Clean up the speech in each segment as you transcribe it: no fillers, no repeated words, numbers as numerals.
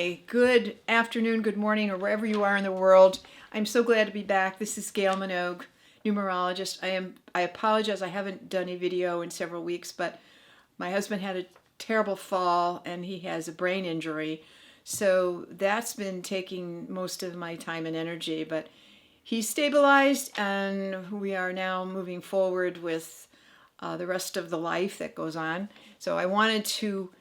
Hi, good afternoon, good morning, or wherever you are in the world. I'm so glad to be back. This is Gail Minogue, numerologist. I apologize, I haven't done a video in several weeks, but my husband had a terrible fall and he has a brain injury. So that's been taking most of my time and energy, but he's stabilized and we are now moving forward with the rest of the life that goes on. So I wanted to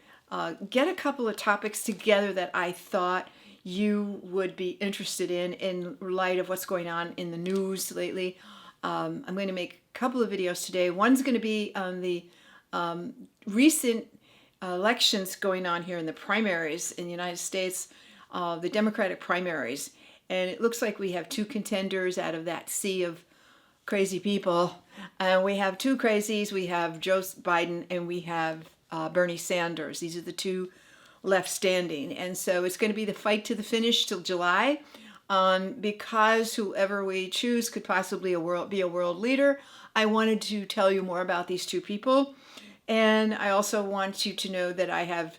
get a couple of topics together that I thought you would be interested in light of what's going on in the news lately. I'm going to make a couple of videos today. One's going to be on the recent elections going on here in the primaries in the United States, the Democratic primaries. And it looks like we have two contenders out of that sea of crazy people. We have two crazies. We have Joe Biden and we have Bernie Sanders. These are the two left standing. And so it's going to be the fight to the finish till July, because whoever we choose could possibly be a world leader. I wanted to tell you more about these two people. And I also want you to know that I have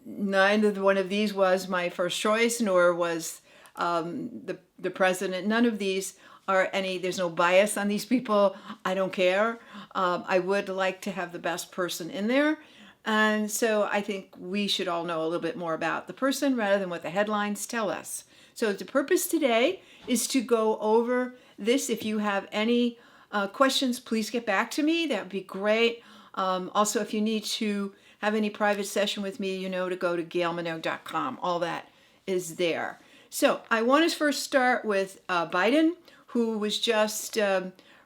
neither one of these was my first choice, nor was the president. None of these are there's no bias on these people. I don't care. I would like to have the best person in there. And so I think we should all know a little bit more about the person rather than what the headlines tell us. So the purpose today is to go over this. If you have any questions, please get back to me. That would be great. Also, if you need to have any private session with me, you know to go to gailminogue.com. All that is there. So I want to first start with Biden, who was just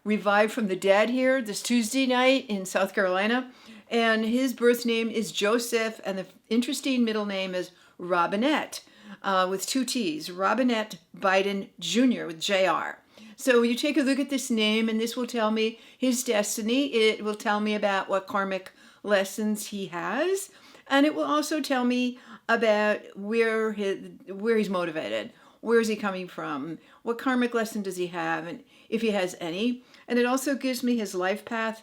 revived from the dead here this Tuesday night in South Carolina. And his birth name is Joseph, and the interesting middle name is Robinette, with two T's, Robinette Biden Jr. with JR. So you take a look at this name, and this will tell me his destiny. It will tell me about what karmic lessons he has, and it will also tell me about where he's motivated. Where is he coming from? What karmic lesson does he have, and if he has any? And it also gives me his life path,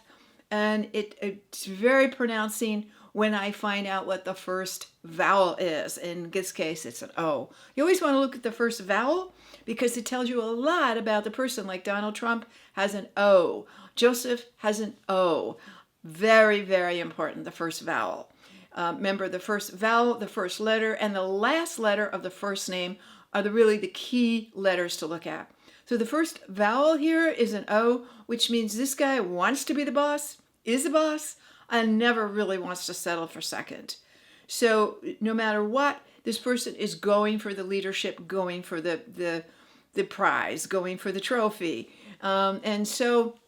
and it's very pronouncing when I find out what the first vowel is. In this case, it's an O. You always want to look at the first vowel because it tells you a lot about the person. Like Donald Trump has an O. Joseph has an O. Very, very important, the first vowel. Remember, the first vowel, the first letter, and the last letter of the first name are really the key letters to look at. So the first vowel here is an O, which means this guy wants to be the boss, is the boss, and never really wants to settle for second. So no matter what, this person is going for the leadership, going for the prize, going for the trophy. And so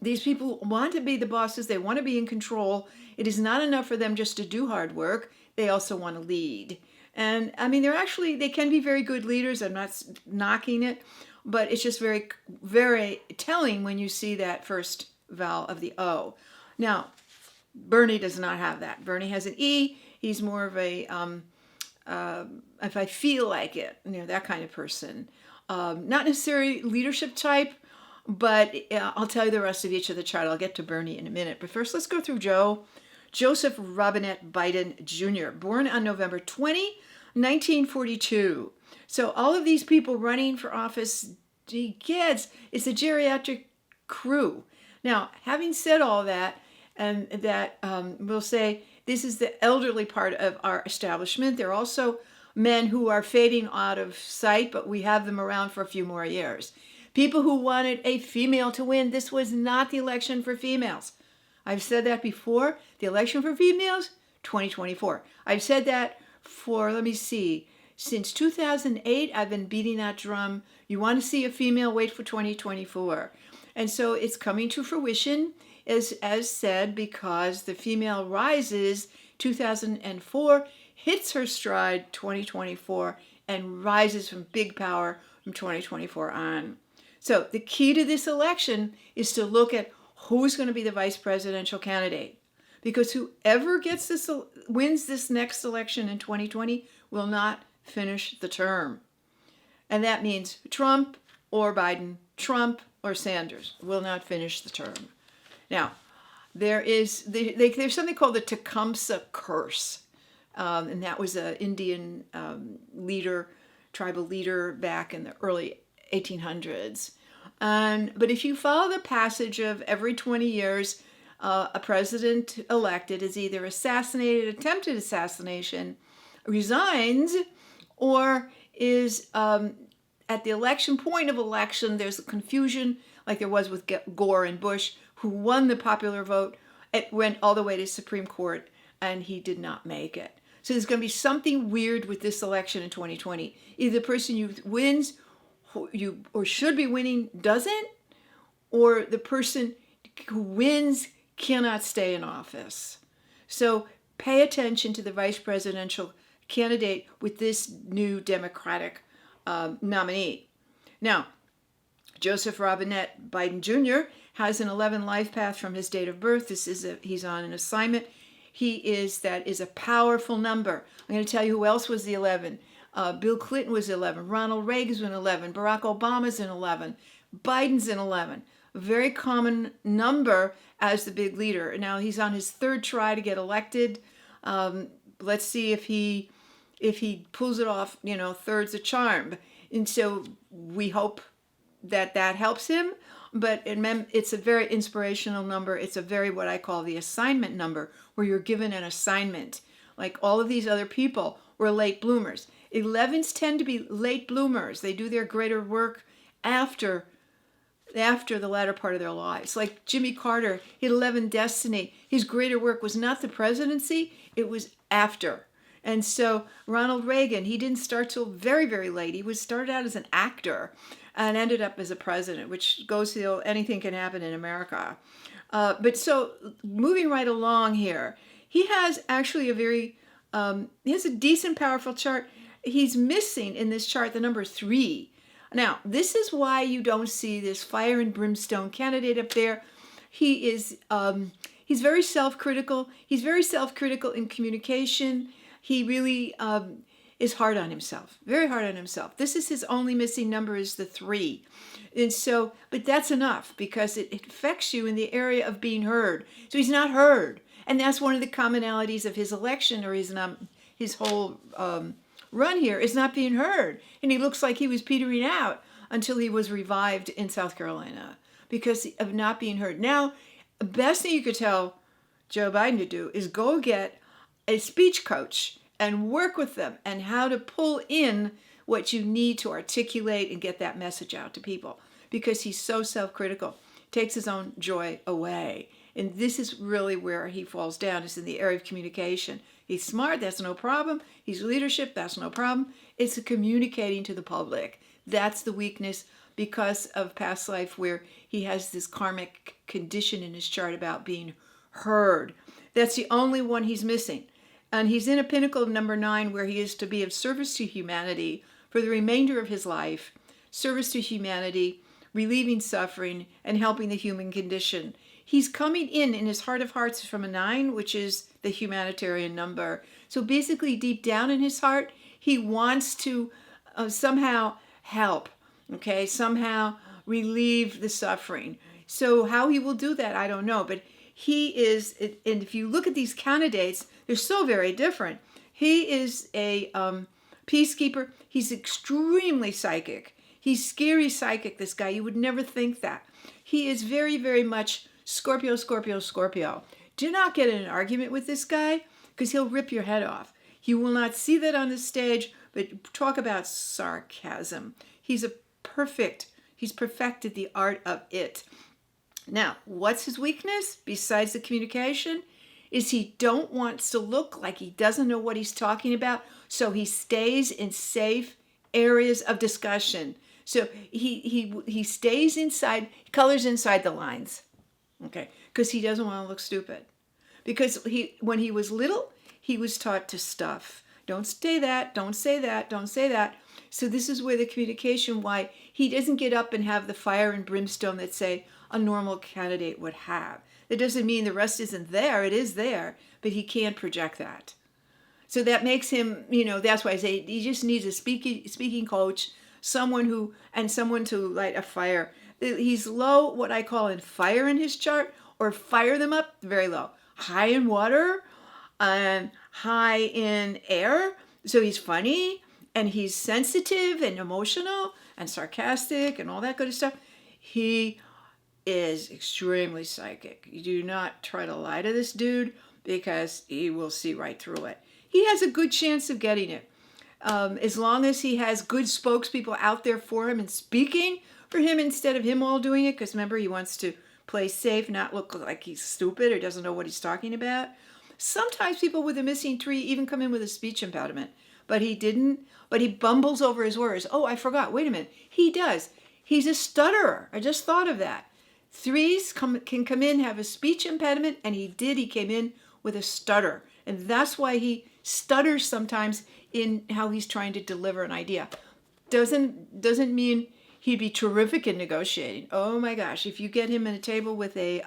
these people want to be the bosses. They want to be in control. It is not enough for them just to do hard work. They also want to lead. And I mean, they can be very good leaders. I'm not knocking it, but it's just very, very telling when you see that first vowel of the O. Now, Bernie does not have that. Bernie has an E. He's more of a, if I feel like it, that kind of person. Not necessarily leadership type, but I'll tell you the rest of each of the chart. I'll get to Bernie in a minute. But first, let's go through Joseph Robinette Biden Jr., born on November 20, 1942. So all of these people running for office, kids, it's a geriatric crew. Now, having said all that, and that we'll say this is the elderly part of our establishment. There are also men who are fading out of sight, but we have them around for a few more years. People who wanted a female to win. This was not the election for females. I've said that before. The election for females, 2024. I've said that for, since 2008, I've been beating that drum. You want to see a female, wait for 2024. And so it's coming to fruition, as said, because the female rises 2004, hits her stride 2024, and rises from big power from 2024 on. So the key to this election is to look at who's going to be the vice presidential candidate. Because whoever wins this next election in 2020 will not finish the term. And that means Trump or Biden, Trump or Sanders will not finish the term. Now, there's something called the Tecumseh curse. and that was an Indian leader, tribal leader back in the early 1800s. But if you follow the passage of every 20 years, a president elected is either assassinated, attempted assassination, resigns, or is at the election point of election, there's a confusion like there was with Gore and Bush, who won the popular vote. It went all the way to Supreme Court, and he did not make it. So there's going to be something weird with this election in 2020. Either the person who wins, or should be winning, doesn't, or the person who wins cannot stay in office. So pay attention to the vice presidential candidate with this new Democratic nominee. Now, Joseph Robinette Biden Jr. has an 11 life path from his date of birth. He's on an assignment. That is a powerful number. I'm going to tell you who else was the 11. Bill Clinton was 11. Ronald Reagan's an 11. Barack Obama's an 11. Biden's an 11. A very common number as the big leader. Now he's on his third try to get elected. Let's see if he pulls it off. Third's a charm. And so we hope that helps him. But it's a very inspirational number. It's a very, what I call the assignment number, where you're given an assignment. Like all of these other people were late bloomers. 11s tend to be late bloomers. They do their greater work after the latter part of their lives. Like Jimmy Carter, he had 11 destiny. His greater work was not the presidency, it was after. And so Ronald Reagan, he didn't start till very, very late. He started out as an actor and ended up as a president, which goes to anything can happen in America. But so moving right along here, he has actually he has a decent, powerful chart. He's missing in this chart the number 3. Now, this is why you don't see this fire and brimstone candidate up there. He's very self-critical. He's very self-critical in communication. He really is hard on himself, very hard on himself. This is his only missing number, is the 3. And so, but that's enough, because it affects you in the area of being heard. So he's not heard. And that's one of the commonalities of his election, or his whole run here, is not being heard. And he looks like he was petering out until he was revived in South Carolina because of not being heard. Now, the best thing you could tell Joe Biden to do is go get a speech coach and work with them and how to pull in what you need to articulate and get that message out to people, because he's so self-critical, takes his own joy away. And this is really where he falls down, is in the area of communication. He's smart, that's no problem. He's leadership, that's no problem. It's the communicating to the public. That's the weakness, because of past life where he has this karmic condition in his chart about being heard. That's the only one he's missing. And he's in a pinnacle of number 9, where he is to be of service to humanity for the remainder of his life. Service to humanity, relieving suffering, and helping the human condition. He's coming in his heart of hearts from a 9, which is the humanitarian number. So basically, deep down in his heart, he wants to somehow help, okay? Somehow relieve the suffering. So how he will do that, I don't know. But he is, and if you look at these candidates, they're so very different. He is a peacekeeper. He's extremely psychic. He's scary psychic, this guy. You would never think that. He is very, very much Scorpio, Scorpio, Scorpio. Do not get in an argument with this guy, because he'll rip your head off. You will not see that on the stage, but talk about sarcasm. He's perfected the art of it. Now, what's his weakness besides the communication? Is he wants to look like he doesn't know what he's talking about, so he stays in safe areas of discussion. So he stays inside, colors inside the lines, okay? Because he doesn't want to look stupid. Because when he was little, he was taught to stuff. Don't say that, don't say that, don't say that. So this is where the communication, why he doesn't get up and have the fire and brimstone that, say, a normal candidate would have. That doesn't mean the rest isn't there. It is there, but he can't project that. So that makes him, that's why I say he just needs a speaking coach, someone to light a fire. He's low, what I call in fire in his chart, or fire them up, very low. High in water, and high in air. So he's funny and he's sensitive and emotional and sarcastic and all that good stuff. He is extremely psychic. You do not try to lie to this dude because he will see right through it. He has a good chance of getting it. As long as he has good spokespeople out there for him and speaking for him instead of him all doing it, because remember, he wants to play safe, not look like he's stupid or doesn't know what he's talking about. Sometimes people with a missing 3 even come in with a speech impediment, but he didn't. But he bumbles over his words. Oh, I forgot. Wait a minute. He does. He's a stutterer. I just thought of that. 3s can come in, have a speech impediment, and he did. He came in with a stutter. And that's why he stutters sometimes in how he's trying to deliver an idea. Doesn't mean he'd be terrific in negotiating. Oh my gosh, if you get him at a table with a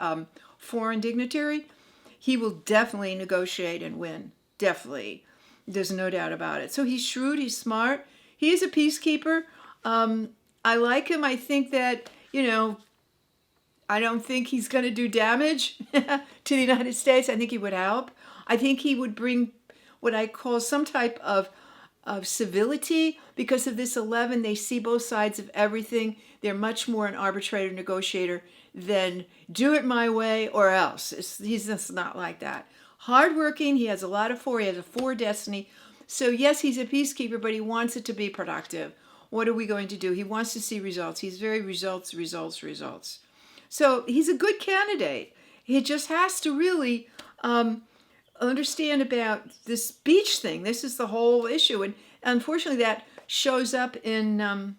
foreign dignitary, he will definitely negotiate and win. Definitely. There's no doubt about it. So he's shrewd, he's smart. He is a peacekeeper. I like him. I think that, I don't think he's going to do damage to the United States. I think he would help. I think he would bring what I call some type of civility. Because of this 11, they see both sides of everything. They're much more an arbitrator, negotiator than do it my way or else. He's just not like that. Hardworking, he has a lot of 4. He has a 4 destiny. So yes, he's a peacekeeper, but he wants it to be productive. What are we going to do? He wants to see results. He's very results. So he's a good candidate. He just has to really understand about this speech thing. This is the whole issue. And unfortunately, that shows up in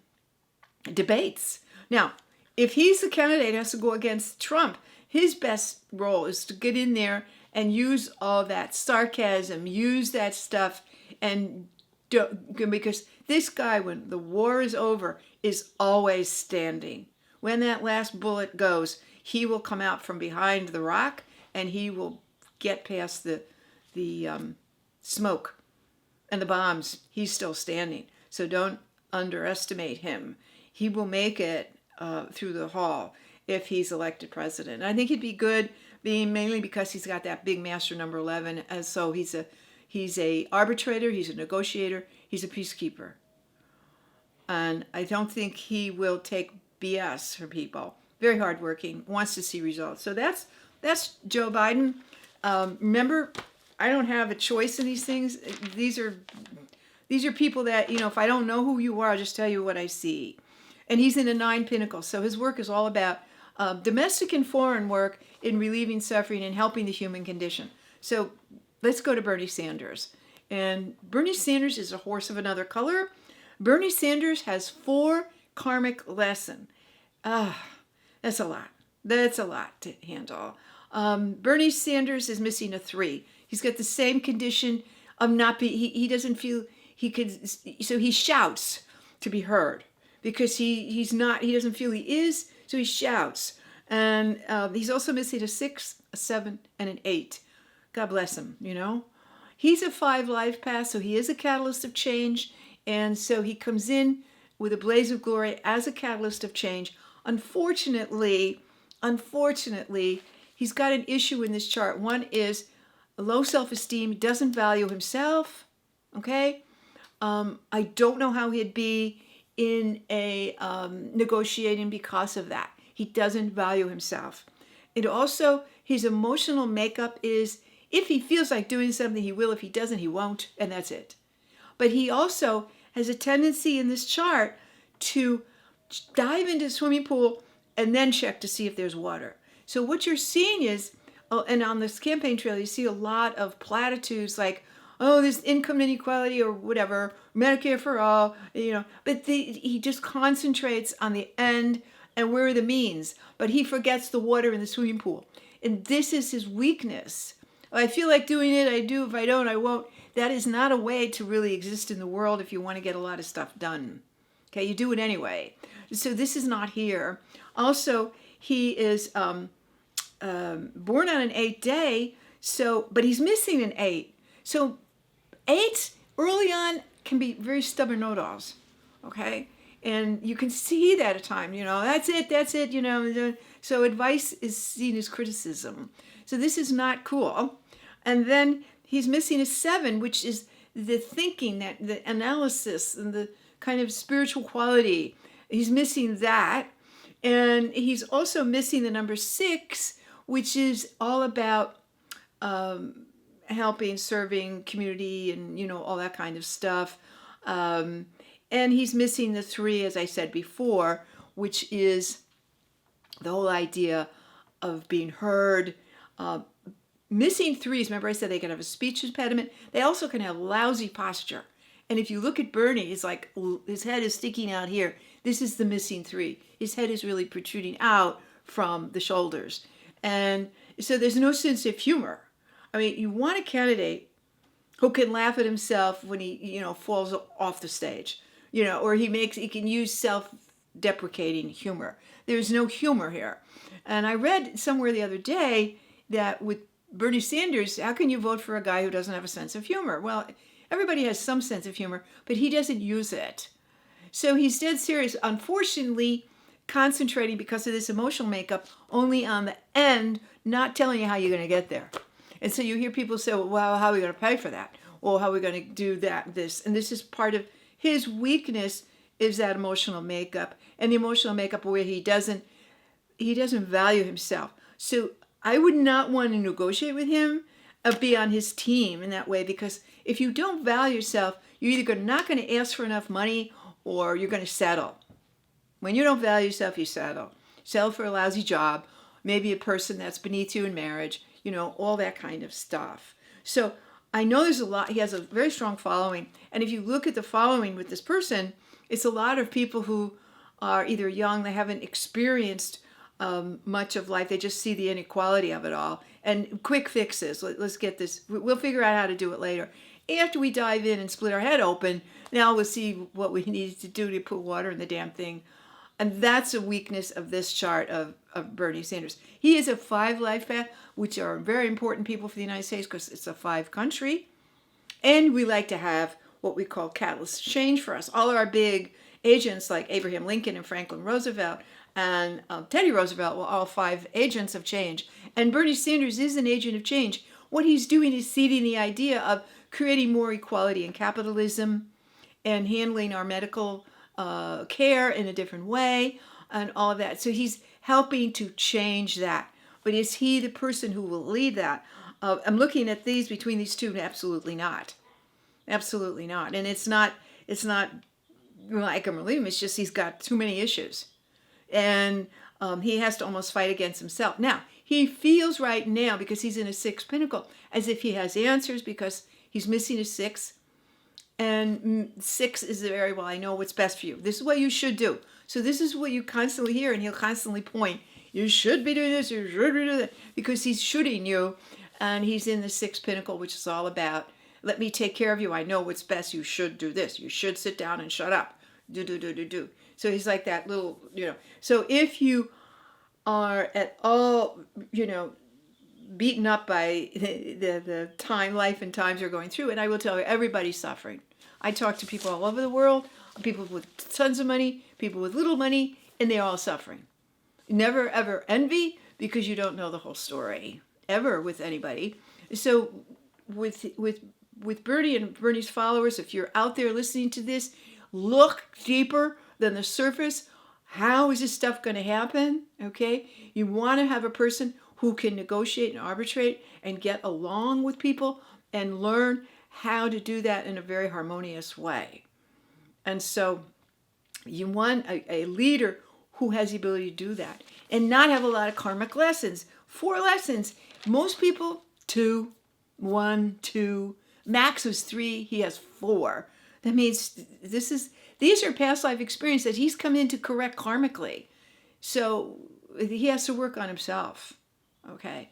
debates. Now, if he's the candidate, has to go against Trump, his best role is to get in there and use all that sarcasm, use that stuff, and because this guy, when the war is over, is always standing. When that last bullet goes, he will come out from behind the rock and he will get past the smoke and the bombs. He's still standing. So don't underestimate him. He will make it through the hall if he's elected president. And I think he'd be good, being mainly because he's got that big master number 11. And so he's a arbitrator, he's a negotiator, he's a peacekeeper. And I don't think he will take BS for people. Very hardworking, wants to see results. So that's Joe Biden. Remember, I don't have a choice in these things. These are people that, if I don't know who you are, I'll just tell you what I see. And he's in a 9 Pentacles. So his work is all about domestic and foreign work in relieving suffering and helping the human condition. So let's go to Bernie Sanders. And Bernie Sanders is a horse of another color. Bernie Sanders has 4 karmic lesson. That's a lot. That's a lot to handle. Bernie Sanders is missing a 3. He's got the same condition of not be. He doesn't feel he could. So he shouts to be heard because he doesn't feel he is. So he shouts, and he's also missing a 6, a 7, and an 8. God bless him. He's a 5 life path, so he is a catalyst of change, and so he comes in with a blaze of glory as a catalyst of change. Unfortunately, he's got an issue in this chart. One is low self-esteem, doesn't value himself, okay? I don't know how he'd be in a negotiating because of that. He doesn't value himself. And also, his emotional makeup is, if he feels like doing something, he will. If he doesn't, he won't, and that's it. But he also has a tendency in this chart to dive into a swimming pool and then check to see if there's water. So what you're seeing is, and on this campaign trail, you see a lot of platitudes like, oh, there's income inequality or whatever, Medicare for all, but he just concentrates on the end and where are the means, but he forgets the water in the swimming pool. And this is his weakness. If I feel like doing it, I do. If I don't, I won't. That is not a way to really exist in the world if you want to get a lot of stuff done. Okay, you do it anyway. So this is not here. Also, he is born on an 8th day, but he's missing an 8. So 8 early on can be very stubborn know-it-alls, okay? And you can see that at times, that's it, So advice is seen as criticism. So this is not cool. And then he's missing a 7, which is the thinking, that the analysis and the kind of spiritual quality. He's missing that. And he's also missing the number 6, which is all about helping, serving, community, and, you know, all that kind of stuff. And he's missing the 3, as I said before, which is the whole idea of being heard. Missing 3s, remember I said they can have a speech impediment. They also can have lousy posture. And if you look at Bernie, it's like his head is sticking out here. This is the missing 3. His head is really protruding out from the shoulders. And so there's no sense of humor. I mean, you want a candidate who can laugh at himself when he, you know, falls off the stage, you know, or he can use self-deprecating humor. There's no humor here. And I read somewhere the other day that with Bernie Sanders, how can you vote for a guy who doesn't have a sense of humor? Well, everybody has some sense of humor, but he doesn't use it. So he's dead serious, unfortunately, concentrating because of this emotional makeup only on the end, not telling you how you're going to get there. And so you hear people say, well, how are we going to pay for that? Or how are we going to do that, this? And this is part of his weakness, is that emotional makeup. And the emotional makeup where he doesn't value himself. So I would not want to negotiate with him or be on his team in that way, because if you don't value yourself, you're either not going to ask for enough money or you're going to settle. When you don't value yourself, you settle. Settle for a lousy job, maybe a person that's beneath you in marriage, you know, all that kind of stuff. So I know there's a lot, he has a very strong following. And if you look at the following with this person, it's a lot of people who are either young, they haven't experienced much of life, they just see the inequality of it all. And quick fixes, let's get this, we'll figure out how to do it later. After we dive in and split our head open, now we'll see what we need to do to put water in the damn thing. And that's a weakness of this chart of Bernie Sanders. He is a 5 life path, which are very important people for the United States because it's a 5 country. And we like to have what we call catalyst change for us. All of our big agents like Abraham Lincoln and Franklin Roosevelt and Teddy Roosevelt were all 5 agents of change. And Bernie Sanders is an agent of change. What he's doing is seeding the idea of creating more equality in capitalism and handling our medical care in a different way and all of that. So he's helping to change that. But is he the person who will lead that? I'm looking at these between these two. Absolutely not. Absolutely not. And it's not like I'm relieving him. It's just he's got too many issues. And he has to almost fight against himself. Now, he feels right now, because he's in a 6 pinnacle, as if he has answers because he's missing a 6. And 6 is very, well, I know what's best for you. This is what you should do. So this is what you constantly hear, and he'll constantly point. You should be doing this, you should be doing that, because he's shooting you, and he's in the 6 pinnacle, which is all about, let me take care of you. I know what's best. You should do this. You should sit down and shut up. Do. So he's like that little, you know. So if you are at all, you know, beaten up by the time, life and times you're going through, and I will tell you, everybody's suffering. I talk to people all over the world, people with tons of money, people with little money, and they're all suffering. Never, ever envy, because you don't know the whole story, ever, with anybody. So with Bernie and Bernie's followers, if you're out there listening to this, look deeper than the surface. How is this stuff going to happen? Okay? You want to have a person who can negotiate and arbitrate and get along with people and learn how to do that in a very harmonious way. And so you want a leader who has the ability to do that and not have a lot of karmic lessons. 4 lessons. Most people, 2, 1, 2. Max was 3. He has 4. That means these are past life experiences that he's come in to correct karmically. So he has to work on himself. Okay.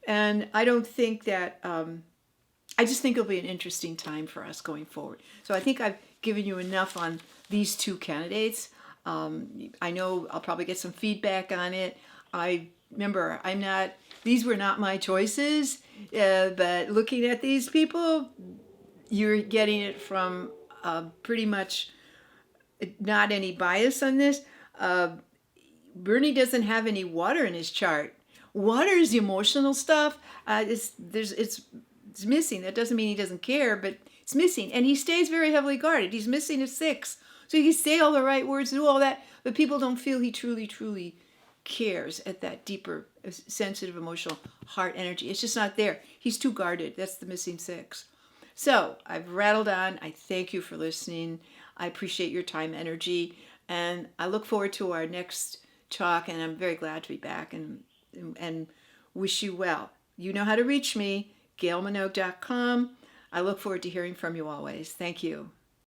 And I don't think that, I just think it'll be an interesting time for us going forward. So I think I've given you enough on these 2 candidates. I know I'll probably get some feedback on it. Remember, these were not my choices, but looking at these people, you're getting it from pretty much not any bias on this. Bernie doesn't have any water in his chart. Water is the emotional stuff. It's it's missing. That doesn't mean he doesn't care, but it's missing. And he stays very heavily guarded. He's missing a 6. So he can say all the right words, do all that, but people don't feel he truly, truly cares at that deeper, sensitive, emotional heart energy. It's just not there. He's too guarded. That's the missing 6. So I've rattled on. I thank you for listening. I appreciate your time, energy, and I look forward to our next talk, and I'm very glad to be back and wish you well. You know how to reach me, gailminogue.com. I look forward to hearing from you always. Thank you.